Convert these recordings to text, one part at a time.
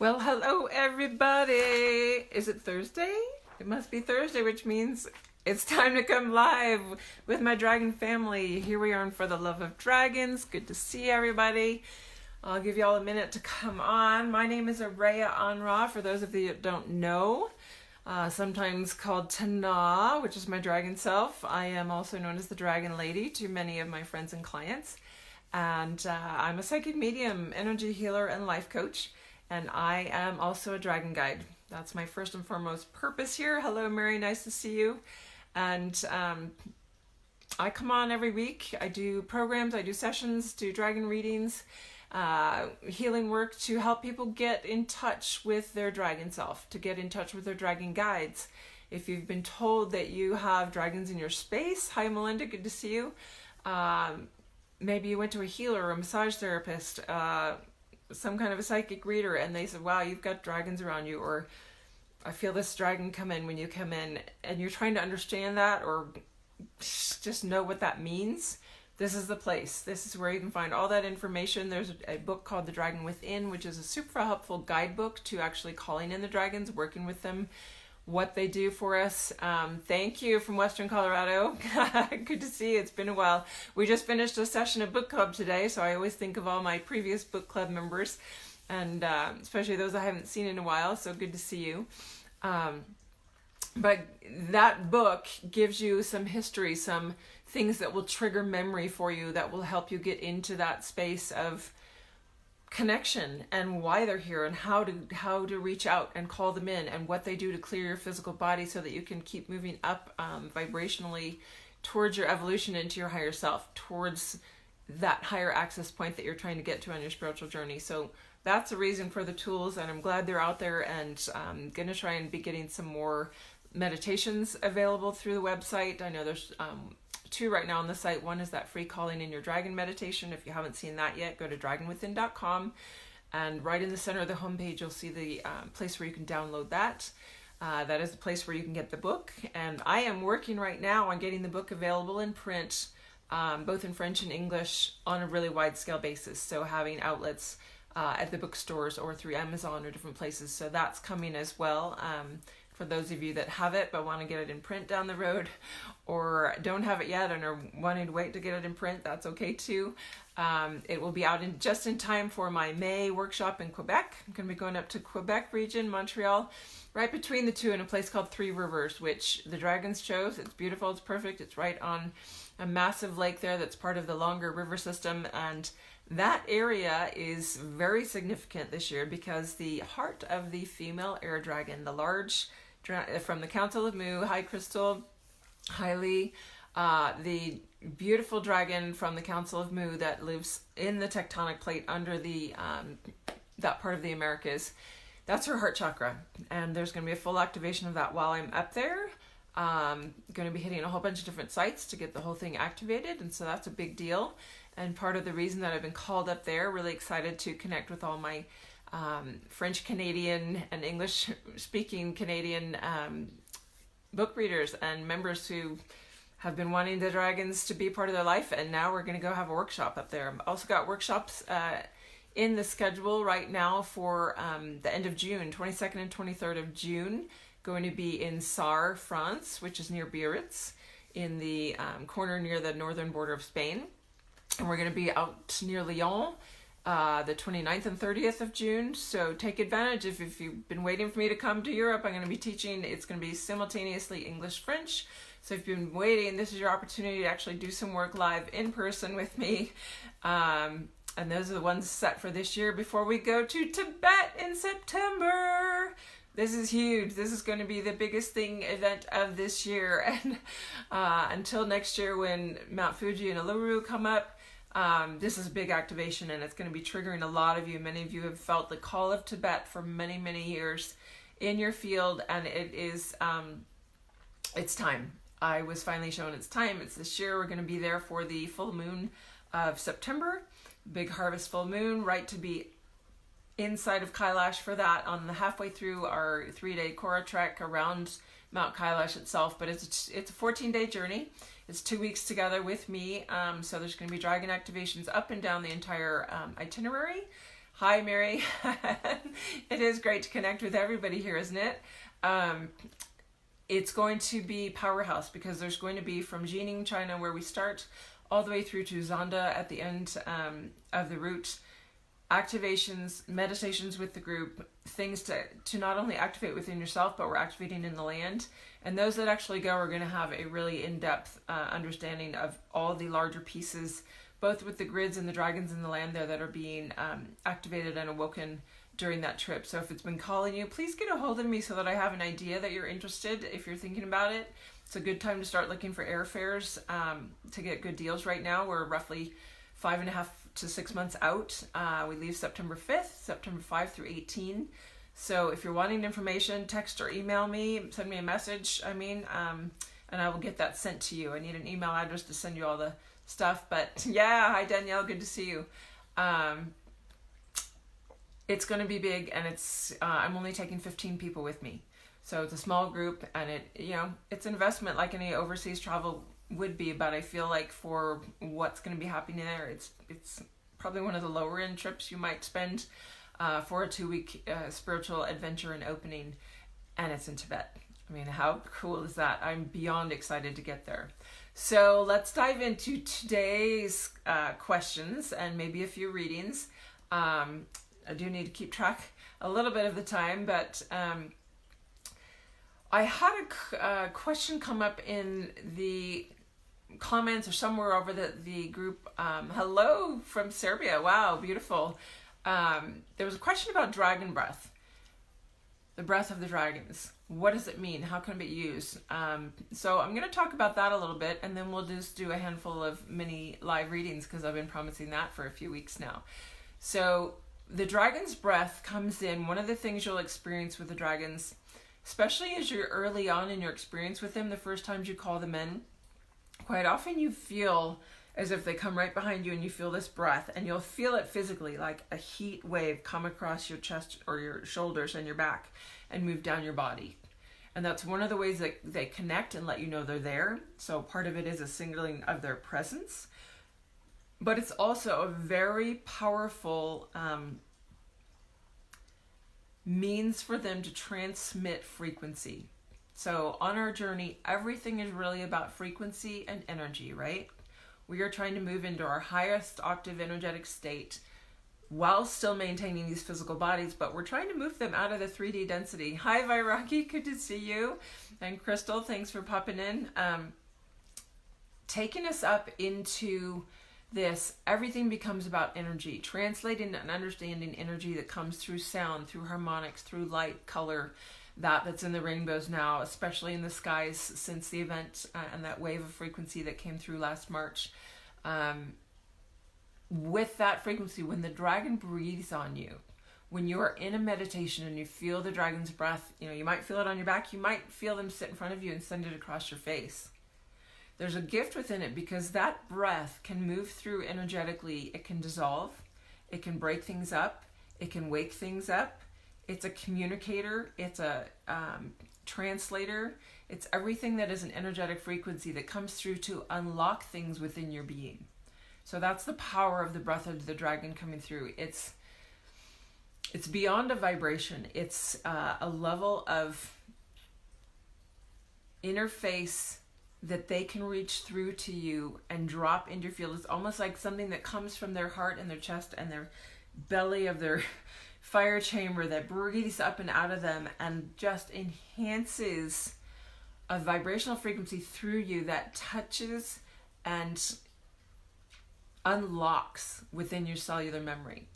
Well, hello everybody. Is it Thursday? It must be Thursday, which means it's time to come live with my dragon family. Here we are on For the Love of Dragons. Good to see everybody. I'll give you all a minute to come on. My name is Araya Anra, for those of you that don't know. Sometimes called Tana, which is my dragon self. I am also known as the Dragon Lady to many of my friends and clients. And I'm a psychic medium, energy healer, and life coach. And I am also a dragon guide. That's my first and foremost purpose here. Hello, Mary. Nice to see you. And I come on every week. I do programs, I do sessions, do dragon readings, healing work to help people get in touch with their dragon self, to get in touch with their dragon guides. If you've been told that you have dragons in your space, hi Melinda, good to see you. Maybe you went to a healer or a massage therapist, some kind of a psychic reader, and they said, wow, you've got dragons around you, or I feel this dragon come in when you come in, and you're trying to understand that or just know what that means. This is the place. This is where you can find all that information. There's a book called The Dragon Within, which is a super helpful guidebook to actually calling in the dragons, working with them, what they do for us. Thank you from Western Colorado. Good to see you. It's been a while. We just finished a session of book club today, so I always think of all my previous book club members, and especially those I haven't seen in a while, so good to see you. But that book gives you some history, some things that will trigger memory for you, that will help you get into that space of connection and why they're here and how to reach out and call them in and what they do to clear your physical body so that you can keep moving up vibrationally towards your evolution into your higher self, towards that higher access point that you're trying to get to on your spiritual journey. So that's the reason for the tools, and I'm glad they're out there, and I'm going to try and be getting some more meditations available through the website. I know there's two right now on the site. One is that free calling in your dragon meditation. If you haven't seen that yet, go to dragonwithin.com, and right in the center of the homepage you'll see the place where you can download that. That is the place where you can get the book, and I am working right now on getting the book available in print, both in French and English, on a really wide scale basis, so having outlets at the bookstores or through Amazon or different places. So that's coming as well. For those of you that have it but want to get it in print down the road, or don't have it yet and are wanting to wait to get it in print, that's okay too. It will be out just in time for my May workshop in Quebec. I'm going to be going up to Quebec region, Montreal, right between the two, in a place called Three Rivers, which the dragons chose. It's beautiful, it's perfect. It's right on a massive lake there that's part of the longer river system, and that area is very significant this year because the heart of the female air dragon, the large from the Council of Mu, High Crystal, Highly, the beautiful dragon from the Council of Mu that lives in the tectonic plate under the that part of the Americas, that's her heart chakra, and there's going to be a full activation of that while I'm up there. Going to be hitting a whole bunch of different sites to get the whole thing activated, and so that's a big deal. And part of the reason that I've been called up there, really excited to connect with all my French Canadian and English speaking Canadian book readers and members who have been wanting the dragons to be part of their life, and now we're going to go have a workshop up there. I've also got workshops in the schedule right now for the end of June, 22nd and 23rd of June, going to be in Sarre, France, which is near Biarritz, in the corner near the northern border of Spain. And we're going to be out near Lyon the 29th and 30th of June. So take advantage. If you've been waiting for me to come to Europe, I'm going to be teaching. It's going to be simultaneously English-French. So if you've been waiting, this is your opportunity to actually do some work live in person with me. And those are the ones set for this year before we go to Tibet in September. This is huge. This is going to be the biggest event of this year. And until next year when Mount Fuji and Uluru come up, this is a big activation, and it's going to be triggering a lot of you. Many of you have felt the call of Tibet for many, many years in your field, and it is, it's time. I was finally shown it's time. It's this year. We're going to be there for the full moon of September, big harvest full moon, right to be inside of Kailash for that on the halfway through our 3-day Kora trek around Mount Kailash itself. But it's a 14-day journey. It's 2 weeks together with me. So there's going to be dragon activations up and down the entire itinerary. Hi, Mary. It is great to connect with everybody here, isn't it? It's going to be powerhouse because there's going to be from Jining, China, where we start, all the way through to Zonda at the end of the route. Activations, meditations with the group, things to not only activate within yourself, but we're activating in the land. And those that actually go are going to have a really in-depth understanding of all the larger pieces, both with the grids and the dragons in the land there that are being activated and awoken during that trip. So if it's been calling you, please get a hold of me so that I have an idea that you're interested. If you're thinking about it, it's a good time to start looking for airfares to get good deals right now. We're roughly 5.5 to 6 months out. We leave September 5th, September 5 through 18. So if you're wanting information, text or email me, send me a message, and I will get that sent to you. I need an email address to send you all the stuff. But yeah, hi Danielle, good to see you. It's going to be big, and I'm only taking 15 people with me. So it's a small group, and it's an investment like any overseas travel would be, but I feel like for what's going to be happening there, it's probably one of the lower end trips you might spend for a 2-week spiritual adventure and opening, and it's in Tibet. I mean, how cool is that? I'm beyond excited to get there. So let's dive into today's questions and maybe a few readings. I do need to keep track a little bit of the time, but I had a question come up in the comments or somewhere over the group. Hello from Serbia. Wow, beautiful. There was a question about dragon breath, the breath of the dragons. What does it mean? How can it be used? So I'm going to talk about that a little bit, and then we'll just do a handful of mini live readings because I've been promising that for a few weeks now. So the dragon's breath comes in. One of the things you'll experience with the dragons, especially as you're early on in your experience with them, the first times you call them in, quite often you feel as if they come right behind you and you feel this breath, and you'll feel it physically like a heat wave come across your chest or your shoulders and your back and move down your body. And that's one of the ways that they connect and let you know they're there. So part of it is a signaling of their presence. But it's also a very powerful means for them to transmit frequency. So on our journey, everything is really about frequency and energy, right? We are trying to move into our highest octave energetic state while still maintaining these physical bodies, but we're trying to move them out of the 3D density. Hi, Vairaki, good to see you. And Crystal, thanks for popping in. Taking us up into this, everything becomes about energy, translating and understanding energy that comes through sound, through harmonics, through light, color, that's in the rainbows now, especially in the skies since the event and that wave of frequency that came through last March. With that frequency, when the dragon breathes on you, when you are in a meditation and you feel the dragon's breath, you might feel it on your back, you might feel them sit in front of you and send it across your face. There's a gift within it because that breath can move through energetically. It can dissolve, it can break things up, it can wake things up. It's a communicator, it's a translator, it's everything that is an energetic frequency that comes through to unlock things within your being. So that's the power of the breath of the dragon coming through. It's beyond a vibration. It's a level of interface that they can reach through to you and drop into your field. It's almost like something that comes from their heart and their chest and their belly of their fire chamber that breathes up and out of them and just enhances a vibrational frequency through you that touches and unlocks within your cellular memory.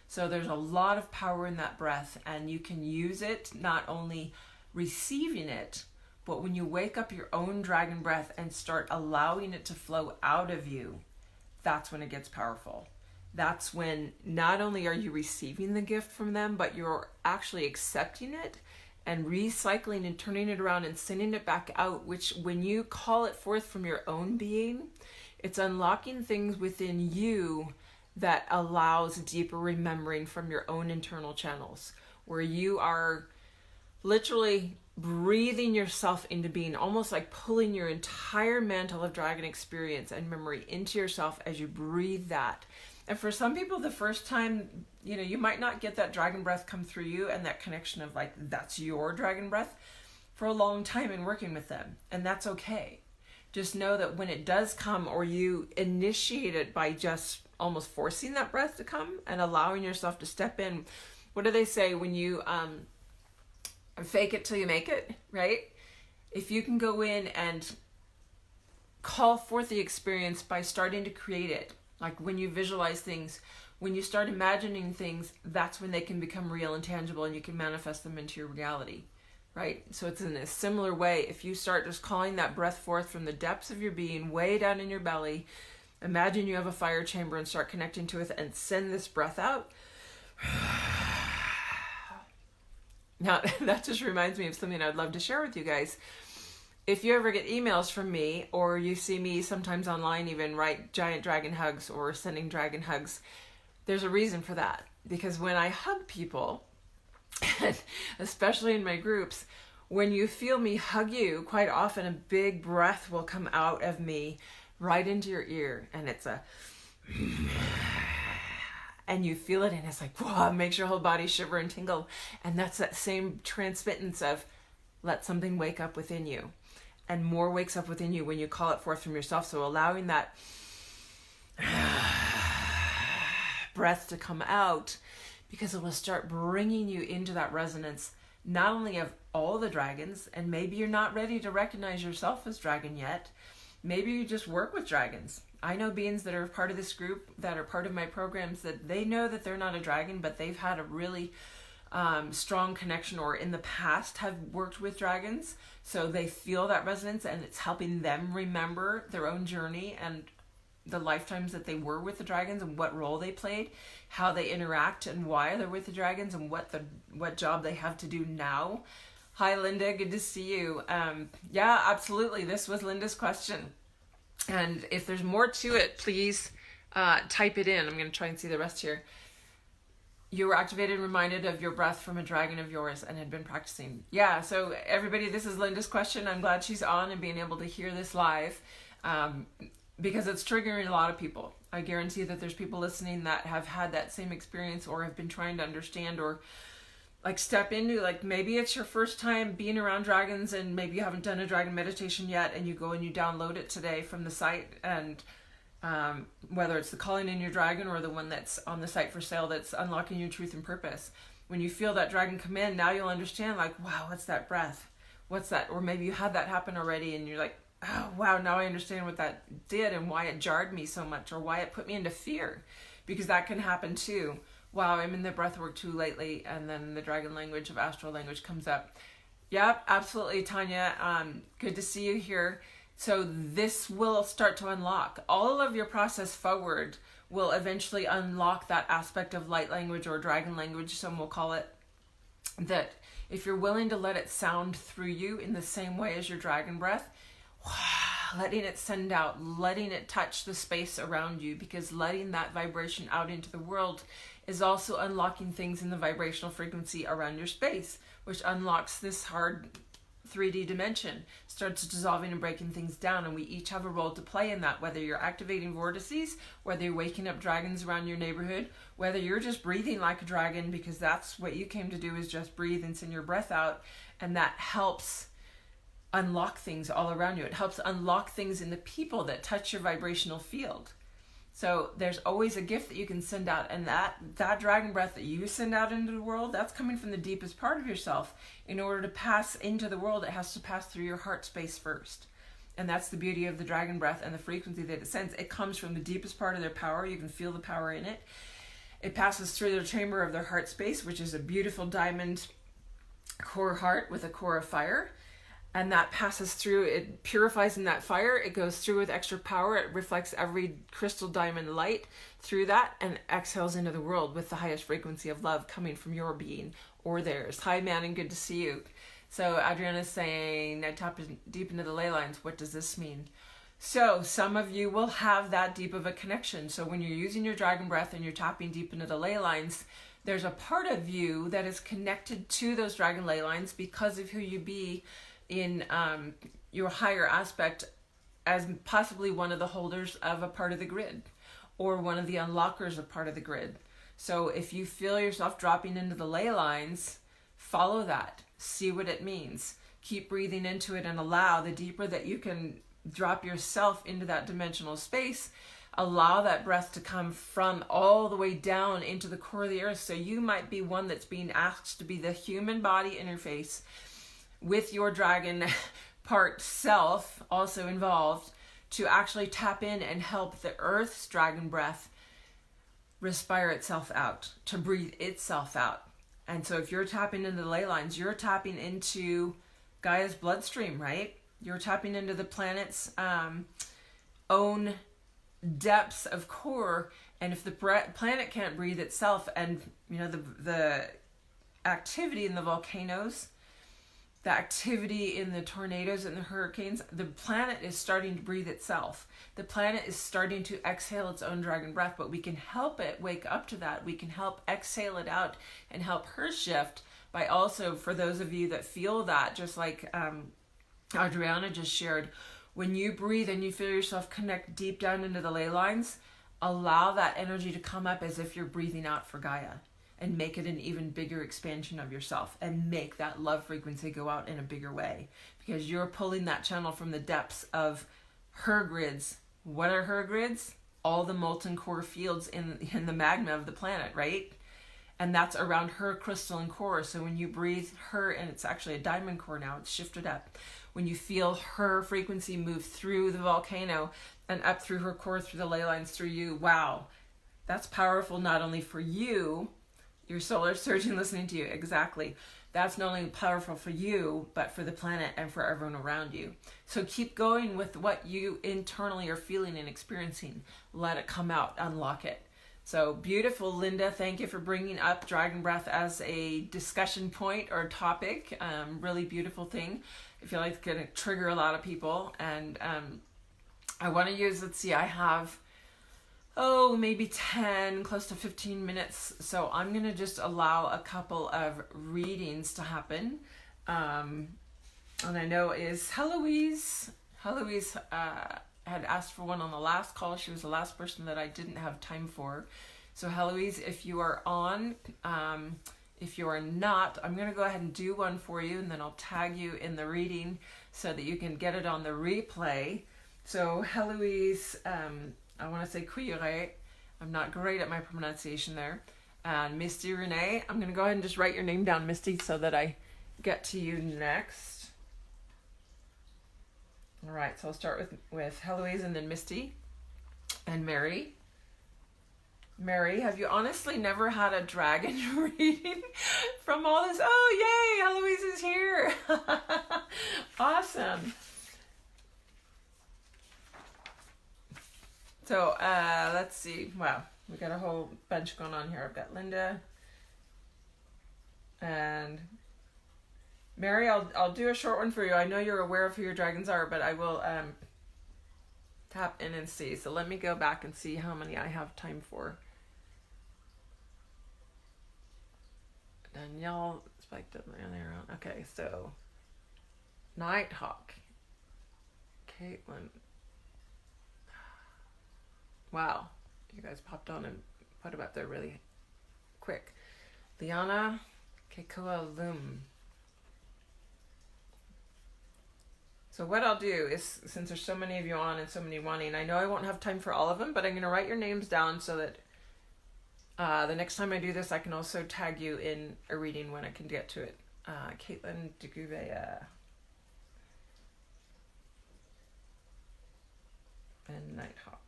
So there's a lot of power in that breath, and you can use it not only receiving it, but when you wake up your own dragon breath and start allowing it to flow out of you, that's when it gets powerful. That's when not only are you receiving the gift from them, but you're actually accepting it and recycling and turning it around and sending it back out, which when you call it forth from your own being, it's unlocking things within you that allows deeper remembering from your own internal channels, where you are literally breathing yourself into being, almost like pulling your entire mantle of dragon experience and memory into yourself as you breathe that. And for some people, the first time, you might not get that dragon breath come through you and that connection of like, that's your dragon breath for a long time in working with them. And that's okay. Just know that when it does come, or you initiate it by just almost forcing that breath to come and allowing yourself to step in. What do they say when you fake it till you make it, right? If you can go in and call forth the experience by starting to create it, like when you visualize things, when you start imagining things, that's when they can become real and tangible and you can manifest them into your reality, right? So it's in a similar way. If you start just calling that breath forth from the depths of your being, way down in your belly, imagine you have a fire chamber and start connecting to it and send this breath out. Now, that just reminds me of something I'd love to share with you guys. If you ever get emails from me, or you see me sometimes online even write giant dragon hugs or sending dragon hugs, there's a reason for that. Because when I hug people, and especially in my groups, when you feel me hug you, quite often a big breath will come out of me right into your ear, and it's a and you feel it, and it's like, wow, it makes your whole body shiver and tingle. And that's that same transmittance of let something wake up within you. And more wakes up within you when you call it forth from yourself. So allowing that breath to come out, because it will start bringing you into that resonance, not only of all the dragons, and maybe you're not ready to recognize yourself as dragon yet. Maybe you just work with dragons. I know beings that are part of this group, that are part of my programs, that they know that they're not a dragon, but they've had a really strong connection, or in the past have worked with dragons. So they feel that resonance, and it's helping them remember their own journey and the lifetimes that they were with the dragons and what role they played, how they interact and why they're with the dragons, and what job they have to do now. Hi, Linda. Good to see you. Yeah, absolutely. This was Linda's question. And if there's more to it, please type it in. I'm going to try and see the rest here. You were activated and reminded of your breath from a dragon of yours and had been practicing. Yeah, so everybody, this is Linda's question. I'm glad she's on and being able to hear this live, because it's triggering a lot of people. I guarantee that there's people listening that have had that same experience, or have been trying to understand, or like step into, like maybe it's your first time being around dragons, and maybe you haven't done a dragon meditation yet, and you go and you download it today from the site, and whether it's the Calling in Your Dragon or the one that's on the site for sale that's unlocking your truth and purpose. When you feel that dragon come in, now you'll understand, like, wow, what's that breath? What's that? Or maybe you had that happen already and you're like, oh, wow, now I understand what that did and why it jarred me so much, or why it put me into fear, because that can happen too. Wow, I'm in the breathwork too lately, and then the dragon language of astral language comes up. Yep, absolutely, Tanya. Good to see you here. So this will start to unlock. All of your process forward will eventually unlock that aspect of light language, or dragon language, some will call it, that if you're willing to let it sound through you in the same way as your dragon breath, letting it send out, letting it touch the space around you, because letting that vibration out into the world is also unlocking things in the vibrational frequency around your space, which unlocks this hard 3D dimension, starts dissolving and breaking things down, and we each have a role to play in that, whether you're activating vortices, whether you're waking up dragons around your neighborhood, whether you're just breathing like a dragon, because that's what you came to do, is just breathe and send your breath out, and that helps unlock things all around you. It helps unlock things in the people that touch your vibrational field. So there's always a gift that you can send out, and that dragon breath that you send out into the world, that's coming from the deepest part of yourself. In order to pass into the world, it has to pass through your heart space first. And that's the beauty of the dragon breath and the frequency that it sends. It comes from the deepest part of their power. You can feel the power in it. It passes through the chamber of their heart space, which is a beautiful diamond core heart with a core of fire. And that passes through, it purifies in that fire, it goes through with extra power, it reflects every crystal diamond light through that, and exhales into the world with the highest frequency of love coming from your being or theirs. Hi, Manning, good to see you. So Adriana's saying, I tap deep into the ley lines. What does this mean? So some of you will have that deep of a connection. So when you're using your dragon breath and you're tapping deep into the ley lines, there's a part of you that is connected to those dragon ley lines because of who you be in your higher aspect, as possibly one of the holders of a part of the grid, or one of the unlockers of part of the grid. So if you feel yourself dropping into the ley lines, follow that. See what it means. Keep breathing into it and allow. The deeper that you can drop yourself into that dimensional space, allow that breath to come from all the way down into the core of the earth. So you might be one that's being asked to be the human body interface with your dragon part self also involved, to actually tap in and help the earth's dragon breath respire itself out, to breathe itself out. And so if you're tapping into the ley lines, you're tapping into Gaia's bloodstream, right? You're tapping into the planet's own depths of core. And if the planet can't breathe itself, and you know, the activity in the volcanoes, the activity in the tornadoes and the hurricanes, the planet is starting to breathe itself. The planet is starting to exhale its own dragon breath, but we can help it wake up to that. We can help exhale it out and help her shift by also, for those of you that feel that, just like Adriana just shared, when you breathe and you feel yourself connect deep down into the ley lines, allow that energy to come up as if you're breathing out for Gaia, and make it an even bigger expansion of yourself, and make that love frequency go out in a bigger way, because you're pulling that channel from the depths of her grids. What are her grids? All the molten core fields in the magma of the planet, right? And that's around her crystalline core. So when you breathe her, and it's actually a diamond core now, it's shifted up. When you feel her frequency move through the volcano and up through her core, through the ley lines, through you, wow, that's powerful not only for you, your solar surgeon listening to you, exactly. That's not only powerful for you, but for the planet and for everyone around you. So keep going with what you internally are feeling and experiencing. Let it come out, unlock it. So beautiful, Linda. Thank you for bringing up dragon breath as a discussion point or topic. Really beautiful thing. I feel like it's going to trigger a lot of people. And I want to use, let's see, I have maybe 10, close to 15 minutes. So I'm going to just allow a couple of readings to happen. And I know is Heloise. Heloise had asked for one on the last call. She was the last person that I didn't have time for. So Heloise, if you are on, if you are not, I'm going to go ahead and do one for you, and then I'll tag you in the reading so that you can get it on the replay. So Heloise, I want to say Cuilleret. I'm not great at my pronunciation there. And Misty Renee, I'm going to go ahead and just write your name down, Misty, so that I get to you next. All right, so I'll start with Heloise and then Misty and Mary. Mary, have you honestly never had a dragon reading from all this? Oh, yay, Heloise is here. Awesome. So let's see. Wow, we got a whole bunch going on here. I've got Linda and Mary. I'll do a short one for you. I know you're aware of who your dragons are, but I will tap in and see. So let me go back and see how many I have time for. Danielle spiked up there. Okay, so Nighthawk, Caitlin. Wow, you guys popped on and put them up there really quick. Liana, Kekoa Lum. So what I'll do is, since there's so many of you on and so many wanting, I know I won't have time for all of them, but I'm going to write your names down so that the next time I do this, I can also tag you in a reading when I can get to it. Caitlin Deguvea. And Nighthawk.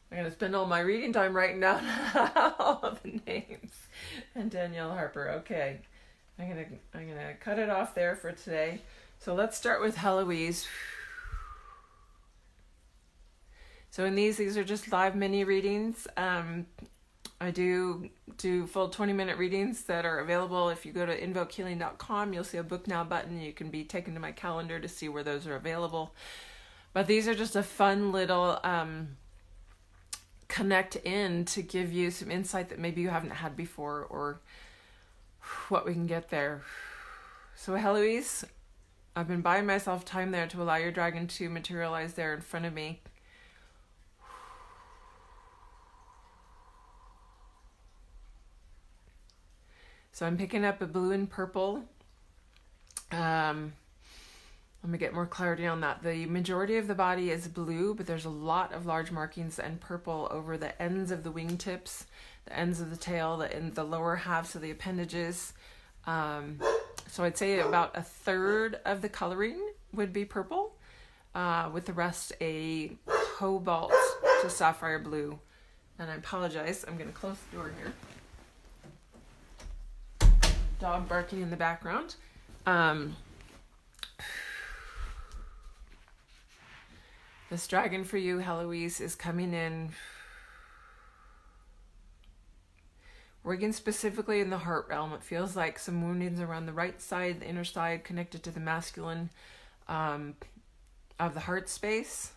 I'm going to spend all my reading time writing down all of the names. And Danielle Harper. Okay. I'm gonna cut it off there for today. So let's start with Heloise. So in these are just live mini readings. I do full 20-minute readings that are available. If you go to invokehealing.com, you'll see a book now button. You can be taken to my calendar to see where those are available. But these are just a fun little connect in to give you some insight that maybe you haven't had before, or what we can get there. So Heloise, I've been buying myself time there to allow your dragon to materialize there in front of me. So I'm picking up a blue and purple. Let me get more clarity on that. The majority of the body is blue, but there's a lot of large markings and purple over the ends of the wingtips, the ends of the tail, the lower halves of the appendages. So I'd say about a third of the coloring would be purple, with the rest a cobalt to sapphire blue. And I apologize, I'm going to close the door here. Dog barking in the background. This dragon for you, Heloise, is coming in, working specifically in the heart realm. It feels like some woundings around the right side, the inner side, connected to the masculine of the heart space.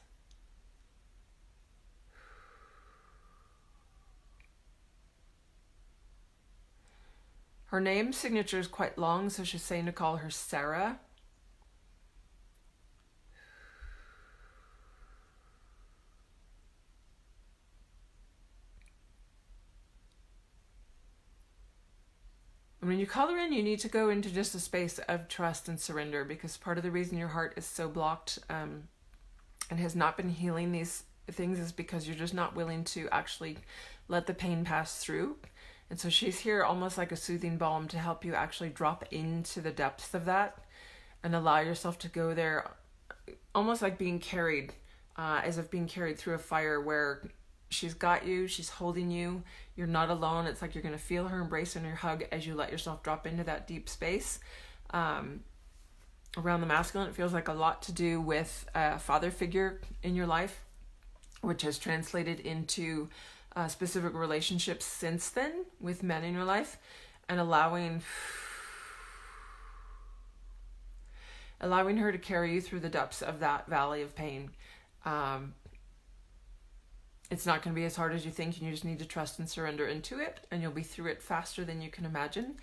Her name signature is quite long, so she's saying to call her Sarah. And when you call her in, you need to go into just a space of trust and surrender, because part of the reason your heart is so blocked and has not been healing these things is because you're just not willing to actually let the pain pass through. And so she's here almost like a soothing balm to help you actually drop into the depths of that and allow yourself to go there, almost like being carried, as if being carried through a fire where she's got you, she's holding you, you're not alone. It's like you're going to feel her embrace and her hug as you let yourself drop into that deep space. Around the masculine, it feels like a lot to do with a father figure in your life, which has translated into specific relationships since then with men in your life, and allowing her to carry you through the depths of that valley of pain. It's not going to be as hard as you think, and you just need to trust and surrender into it, and you'll be through it faster than you can imagine.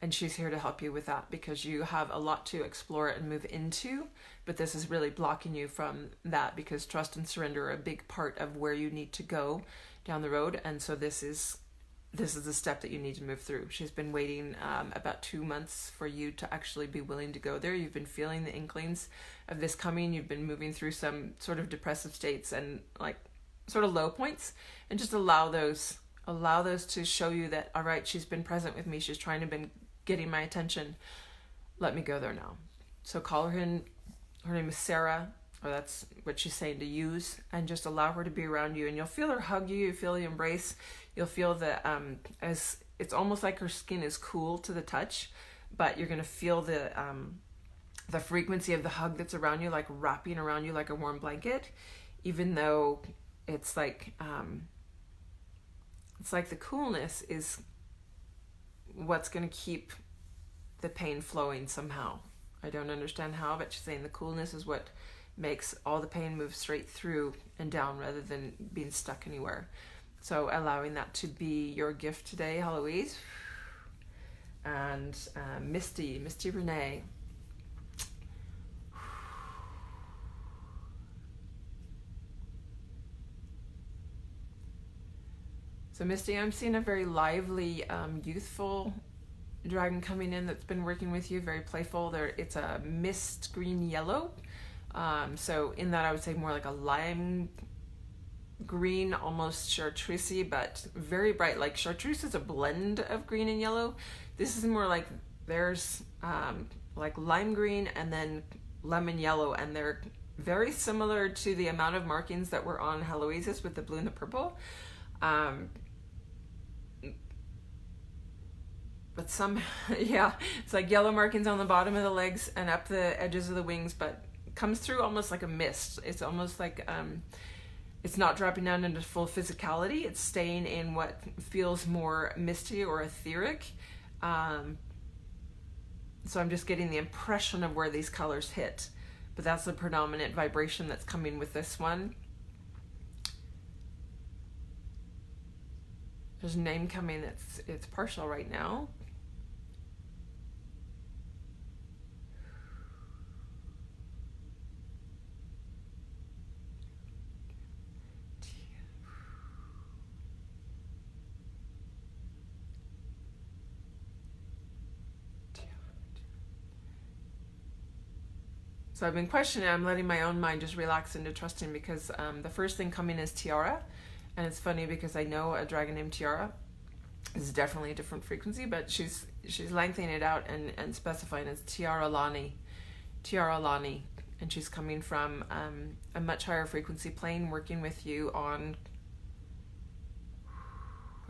And she's here to help you with that, because you have a lot to explore and move into, but this is really blocking you from that, because trust and surrender are a big part of where you need to go down the road. And so this is the step that you need to move through. She's been waiting about 2 months for you to actually be willing to go there. You've been feeling the inklings of this coming. You've been moving through some sort of depressive states and like sort of low points, and just allow those to show you that, all right, she's been present with me. She's trying to been getting my attention. Let me go there now. So call her in. Her name is Sarah, or that's what she's saying to use, and just allow her to be around you, and you'll feel her hug you. You feel the embrace. You'll feel the as it's almost like her skin is cool to the touch, but you're gonna feel the frequency of the hug that's around you, like wrapping around you like a warm blanket, even though it's like the coolness is what's going to keep the pain flowing somehow. I don't understand how, but she's saying the coolness is what makes all the pain move straight through and down rather than being stuck anywhere. So allowing that to be your gift today, Heloise. And Misty Renee. So Misty, I'm seeing a very lively, youthful dragon coming in that's been working with you, very playful. It's a mist green yellow. So in that I would say more like a lime green, almost chartreusey, but very bright. Like chartreuse is a blend of green and yellow. This is more like there's like lime green and then lemon yellow, and they're very similar to the amount of markings that were on Heloise's with the blue and the purple. But yeah, it's like yellow markings on the bottom of the legs and up the edges of the wings, but comes through almost like a mist. It's almost like it's not dropping down into full physicality. It's staying in what feels more misty or etheric. So I'm just getting the impression of where these colors hit, but that's the predominant vibration that's coming with this one. There's a name coming it's partial right now. So I've been questioning. I'm letting my own mind just relax into trusting, because the first thing coming is Tiara. And it's funny because I know a dragon named Tiara is definitely a different frequency, but she's lengthening it out and specifying it's Tiara Lani. And she's coming from a much higher frequency plane, working with you on,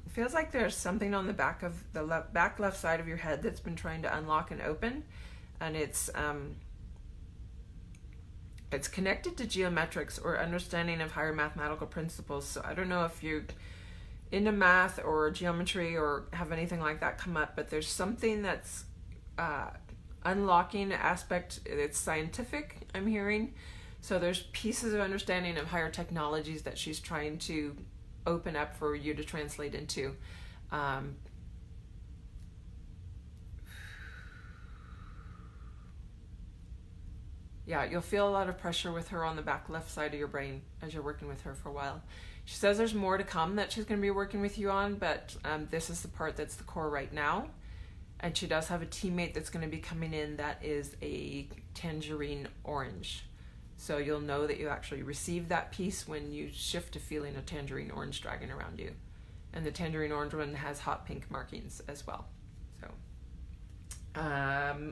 it feels like there's something on the back of the back left side of your head that's been trying to unlock and open, and it's connected to geometrics or understanding of higher mathematical principles. So I don't know if you're into math or geometry or have anything like that come up, but there's something that's unlocking aspect. It's scientific, I'm hearing. So there's pieces of understanding of higher technologies that she's trying to open up for you to translate into. Yeah, you'll feel a lot of pressure with her on the back left side of your brain as you're working with her for a while. She says there's more to come that she's going to be working with you on, but this is the part that's the core right now. And she does have a teammate that's going to be coming in that is a tangerine orange. So you'll know that you actually received that piece when you shift to feeling a tangerine orange dragon around you. And the tangerine orange one has hot pink markings as well. So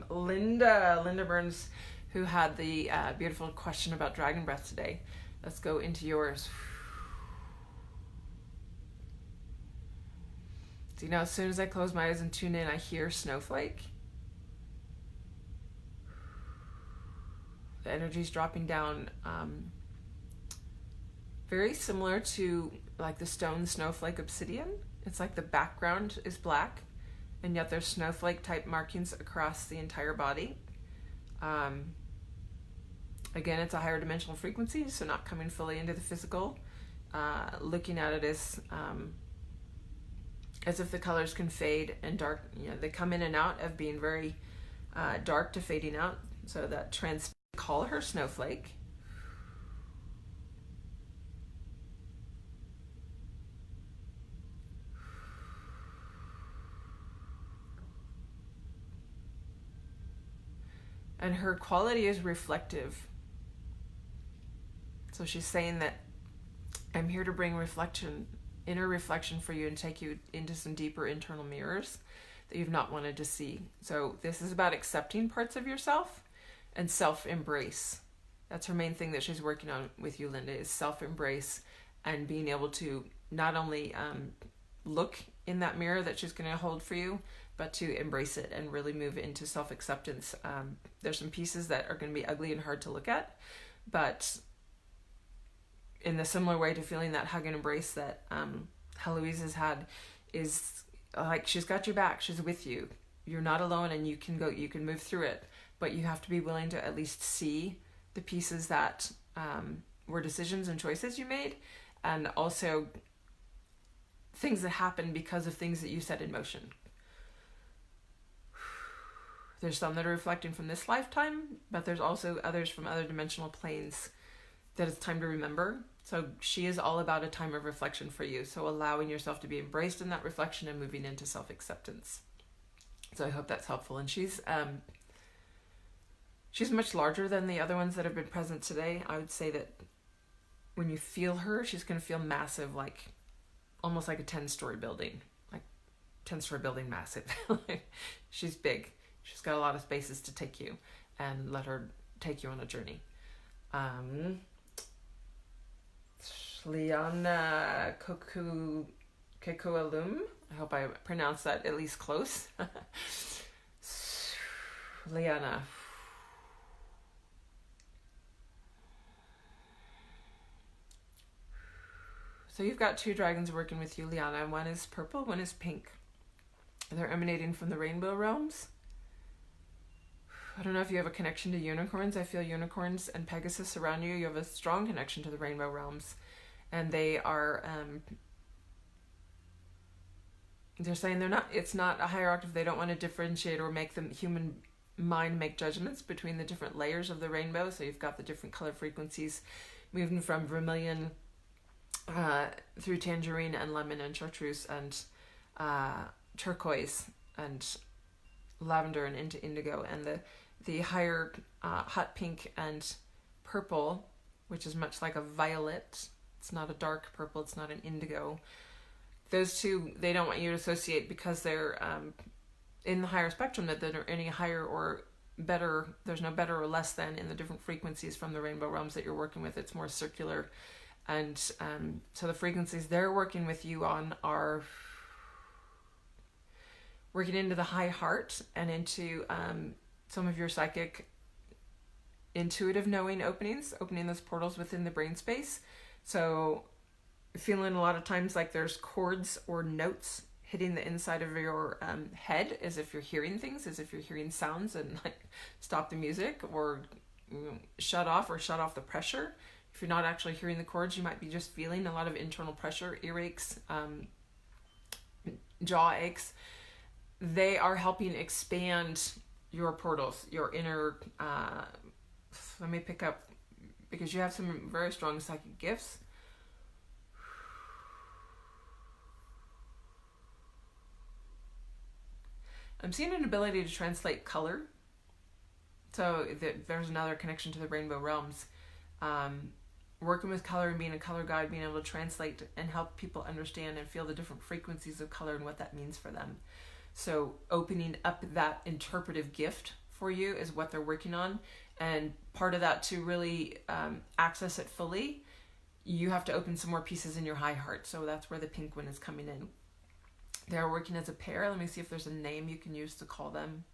Linda Burns, who had the beautiful question about dragon breath today. Let's go into yours. So, you know, as soon as I close my eyes and tune in, I hear snowflake. The energy's dropping down. Very similar to like the stone snowflake obsidian. It's like the background is black, and yet there's snowflake type markings across the entire body. Again, it's a higher dimensional frequency, so not coming fully into the physical. Looking at it as if the colors can fade and dark. You know, they come in and out of being very dark to fading out. So that call her snowflake. And her quality is reflective. So she's saying that I'm here to bring reflection, inner reflection for you, and take you into some deeper internal mirrors that you've not wanted to see. So this is about accepting parts of yourself and self-embrace. That's her main thing that she's working on with you, Linda, is self-embrace and being able to not only look in that mirror that she's going to hold for you, but to embrace it and really move into self-acceptance. There's some pieces that are going to be ugly and hard to look at, but in the similar way to feeling that hug and embrace that Heloise has had, is like she's got your back, she's with you. You're not alone, and you can move through it, but you have to be willing to at least see the pieces that were decisions and choices you made, and also things that happen because of things that you set in motion. There's some that are reflecting from this lifetime, but there's also others from other dimensional planes that it's time to remember. So she is all about a time of reflection for you. So allowing yourself to be embraced in that reflection and moving into self-acceptance. So I hope that's helpful. And she's much larger than the other ones that have been present today. I would say that when you feel her, she's going to feel massive, like almost like a 10-story building, like 10-story building massive. She's big. She's got a lot of spaces to take you and let her take you on a journey. Liana Kekualum. I hope I pronounced that at least close. Liana. So you've got two dragons working with you, Liana. One is purple, one is pink. They're emanating from the rainbow realms. I don't know if you have a connection to unicorns. I feel unicorns and Pegasus around you. You have a strong connection to the rainbow realms. And they are, they're saying it's not a higher octave. They don't want to differentiate or make the human mind make judgments between the different layers of the rainbow. So you've got the different color frequencies moving from vermilion through tangerine and lemon and chartreuse and turquoise and lavender and into indigo. And the higher hot pink and purple, which is much like a violet. It's not a dark purple, it's not an indigo. Those two, they don't want you to associate because they're in the higher spectrum, that they're any higher or better. There's no better or less than in the different frequencies from the rainbow realms that you're working with. It's more circular. And so the frequencies they're working with you on are working into the high heart and into some of your psychic intuitive knowing opening those portals within the brain space. So feeling a lot of times like there's chords or notes hitting the inside of your head, as if you're hearing things, as if you're hearing sounds, and like stop the music or shut off the pressure. If you're not actually hearing the chords, you might be just feeling a lot of internal pressure, earaches, jaw aches. They are helping expand your portals, your inner, let me pick up, because you have some very strong psychic gifts. I'm seeing an ability to translate color. So there's another connection to the rainbow realms. Working with color and being a color guide, being able to translate and help people understand and feel the different frequencies of color and what that means for them. So opening up that interpretive gift for you is what they're working on. And part of that, to really access it fully, you have to open some more pieces in your high heart. So that's where the pink one is coming in. They're working as a pair. Let me see if there's a name you can use to call them.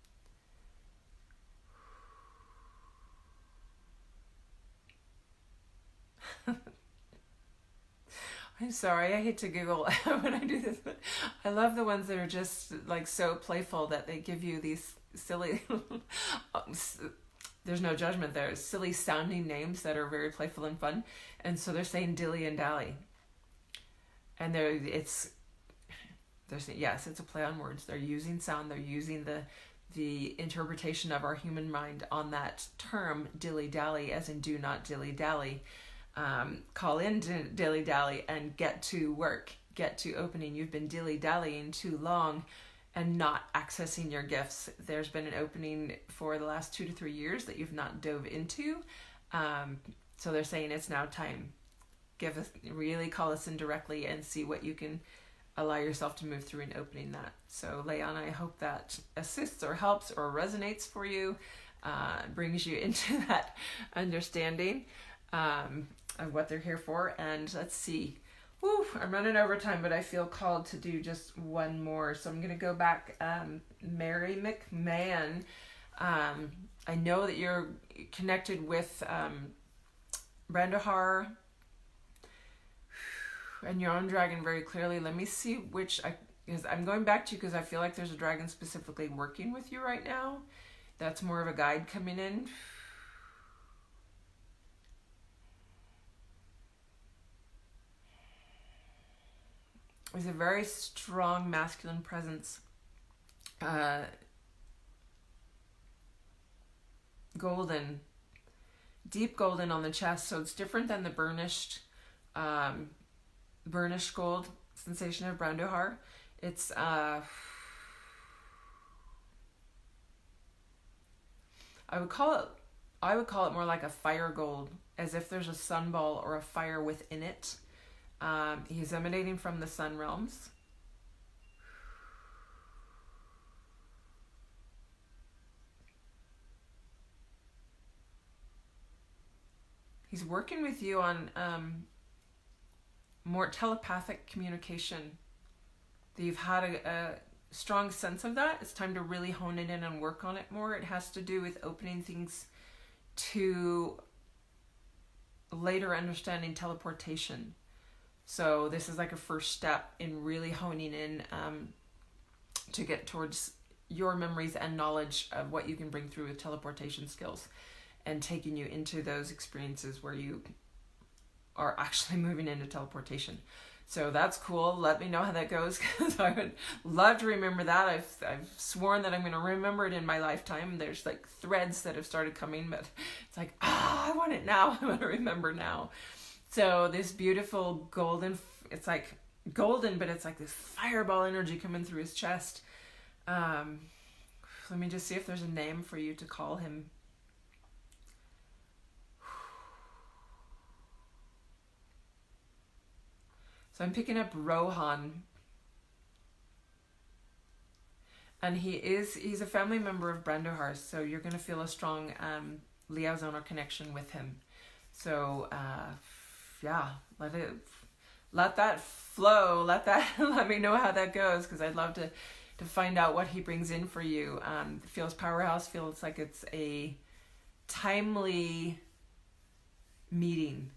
I'm sorry, I hate to giggle when I do this, but I love the ones that are just like so playful that they give you these silly, there's no judgment there, silly sounding names that are very playful and fun. And so they're saying dilly and dally. And yes, it's a play on words. They're using sound, they're using the interpretation of our human mind on that term, dilly dally, as in do not dilly dally. Call in dilly dally and get to work, get to opening. You've been dilly dallying too long and not accessing your gifts. There's been an opening for the last 2 to 3 years that you've not dove into. So they're saying it's now time. Really call us in directly and see what you can allow yourself to move through in opening that. So Leanna, I hope that assists or helps or resonates for you, brings you into that understanding of what they're here for. And let's see. Woo, I'm running over time, but I feel called to do just one more. So I'm going to go back. Mary McMahon. I know that you're connected with Brandahar and your own dragon very clearly. Let me see because I'm going back to you because I feel like there's a dragon specifically working with you right now. That's more of a guide coming in. There's a very strong masculine presence. Golden. Deep golden on the chest. So it's different than the burnished gold sensation of Brandahar. It's I would call it more like a fire gold, as if there's a sunball or a fire within it. He's emanating from the sun realms. He's working with you on more telepathic communication. You've had a strong sense of that. It's time to really hone it in and work on it more. It has to do with opening things to later understanding teleportation. So this is like a first step in really honing in to get towards your memories and knowledge of what you can bring through with teleportation skills, and taking you into those experiences where you are actually moving into teleportation. So that's cool. Let me know how that goes, because I would love to remember that. I've sworn that I'm going to remember it in my lifetime. There's like threads that have started coming, but it's like, I want it now. I want to remember now. So this beautiful golden, it's like golden, but it's like this fireball energy coming through his chest. Let me just see if there's a name for you to call him. So I'm picking up Rohan. And he's a family member of Brandohar, so you're going to feel a strong liaison or connection with him. So yeah, let that flow. Let me know how that goes, because I'd love to find out what he brings in for you. It feels powerhouse, feels like it's a timely meeting,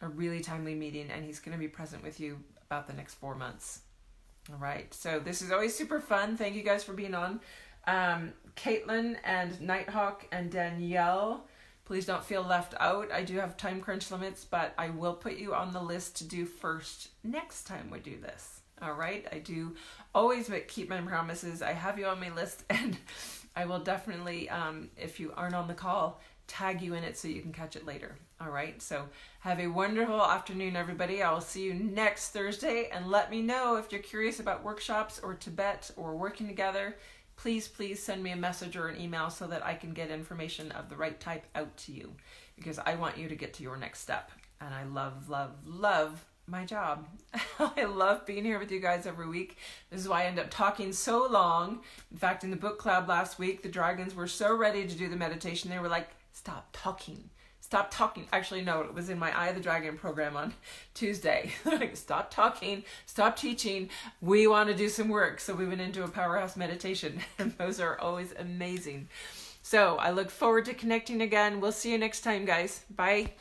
a really timely meeting, and he's going to be present with you about the next 4 months. All right, so this is always super fun. Thank you guys for being on. Caitlin and Nighthawk and Danielle, please don't feel left out. I do have time crunch limits, but I will put you on the list to do first next time we do this. All right, I do always keep my promises. I have you on my list, and I will definitely, if you aren't on the call, tag you in it so you can catch it later. All right, so have a wonderful afternoon, everybody. I will see you next Thursday, and let me know if you're curious about workshops or Tibet or working together. Please send me a message or an email so that I can get information of the right type out to you, because I want you to get to your next step. And I love, love, love my job. I love being here with you guys every week. This is why I end up talking so long. In fact, in the book club last week, the dragons were so ready to do the meditation. They were like, stop talking. Stop talking. Actually, no, it was in my Eye of the Dragon program on Tuesday. Like, stop talking, stop teaching. We want to do some work. So we went into a powerhouse meditation, and those are always amazing. So I look forward to connecting again. We'll see you next time, guys. Bye.